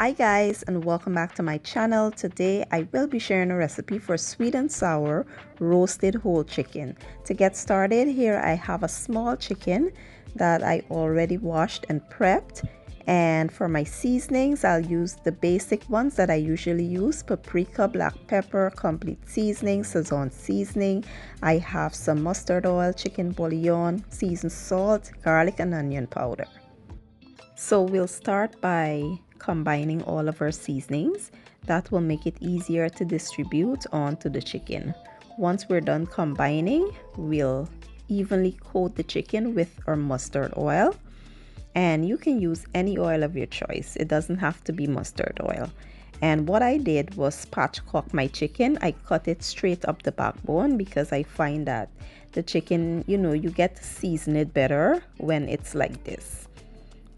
Hi guys, and welcome back to my channel. Today I will be sharing a recipe for sweet and sour roasted whole chicken. To get started, here I have a small chicken that I already washed and prepped, and for my seasonings I'll use the basic ones that I usually use: paprika, black pepper, complete seasoning, sazon seasoning. I have some mustard oil, chicken bouillon, seasoned salt, garlic and onion powder. So we'll start by combining all of our seasonings. That will make it easier to distribute onto the chicken. Once we're done combining, we'll evenly coat the chicken with our mustard oil. And you can use any oil of your choice. It doesn't have to be mustard oil. And what I did was spatchcock my chicken. I cut it straight up the backbone because I find that the chicken, you get to season it better when it's like this.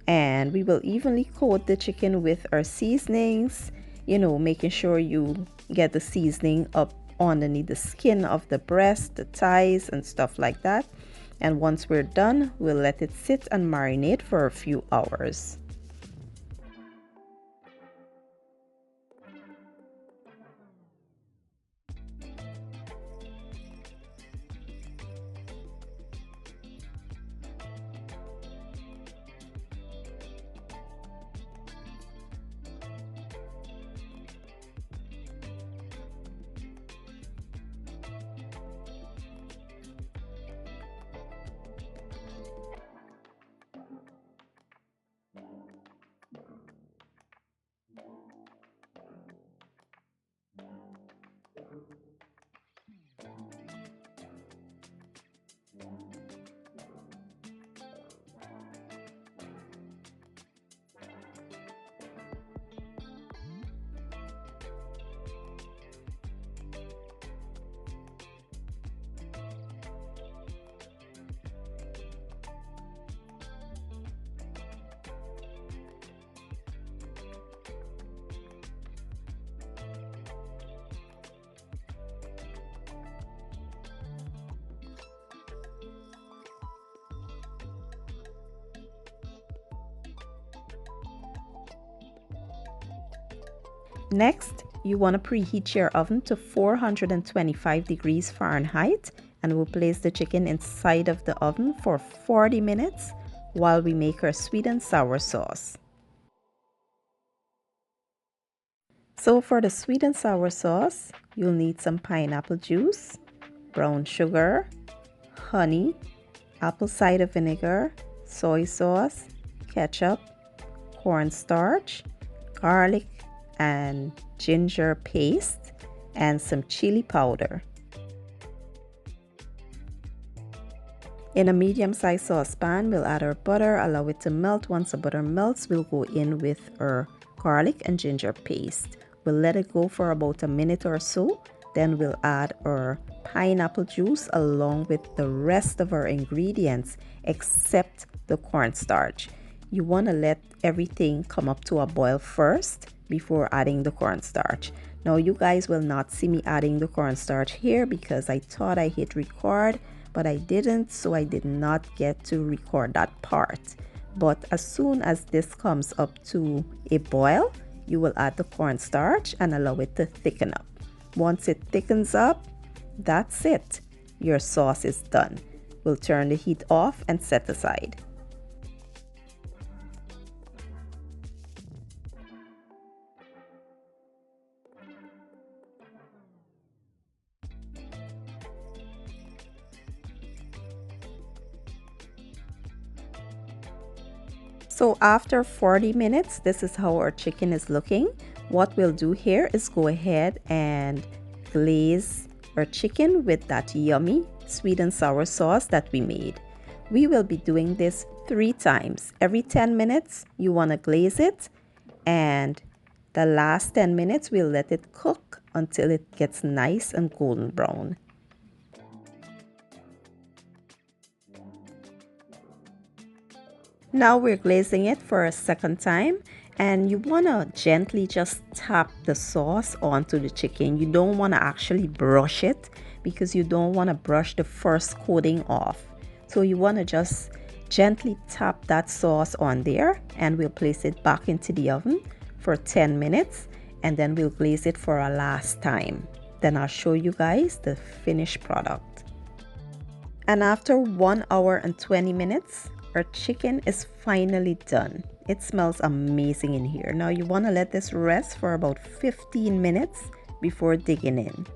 And we will evenly coat the chicken with our seasonings, making sure you get the seasoning up underneath the skin of the breast, the thighs and stuff like that. And once we're done, we'll let it sit and marinate for a few hours. Next, you want to preheat your oven to 425 degrees Fahrenheit, and we'll place the chicken inside of the oven for 40 minutes while we make our sweet and sour sauce. So for the sweet and sour sauce, you'll need some pineapple juice, brown sugar, honey, apple cider vinegar, soy sauce, ketchup, cornstarch, garlic and ginger paste, and some chili powder. In a medium-sized saucepan, we'll add our butter, allow it to melt. Once the butter melts, we'll go in with our garlic and ginger paste. We'll let it go for about a minute or so. Then we'll add our pineapple juice along with the rest of our ingredients except the cornstarch. You want to let everything come up to a boil first before adding the cornstarch. Now you guys will not see me adding the cornstarch here because I thought I hit record, but I didn't, so I did not get to record that part. But as soon as this comes up to a boil, you will add the cornstarch and allow it to thicken up. Once it thickens up, that's it. Your sauce is done. We'll turn the heat off and set aside. So after 40 minutes, this is how our chicken is looking. What we'll do here is go ahead and glaze our chicken with that yummy sweet and sour sauce that we made. We will be doing this 3 times. Every 10 minutes, you want to glaze it, and the last 10 minutes, we'll let it cook until it gets nice and golden brown. Now we're glazing it for a second time, and you want to gently just tap the sauce onto the chicken. You don't want to actually brush it because you don't want to brush the first coating off. So you want to just gently tap that sauce on there, and we'll place it back into the oven for 10 minutes and then we'll glaze it for a last time. Then I'll show you guys the finished product. And after 1 hour and 20 minutes, our chicken is finally done. It smells amazing in here. Now you want to let this rest for about 15 minutes before digging in.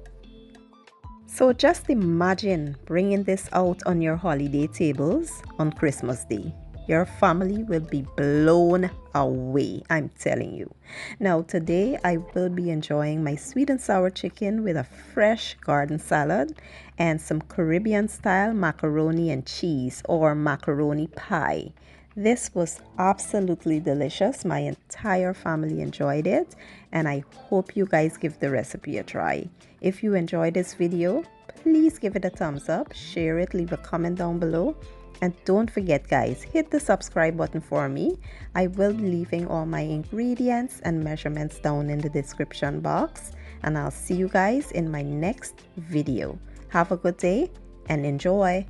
So just imagine bringing this out on your holiday tables on Christmas Day. Your family will be blown away, I'm telling you. Now today I will be enjoying my sweet and sour chicken with a fresh garden salad and some Caribbean style macaroni and cheese or macaroni pie. This was absolutely delicious. My entire family enjoyed it and I hope you guys give the recipe a try. If you enjoyed this video, please give it a thumbs up, share it, leave a comment down below. And don't forget guys, hit the subscribe button for me. I will be leaving all my ingredients and measurements down in the description box. And I'll see you guys in my next video. Have a good day and enjoy.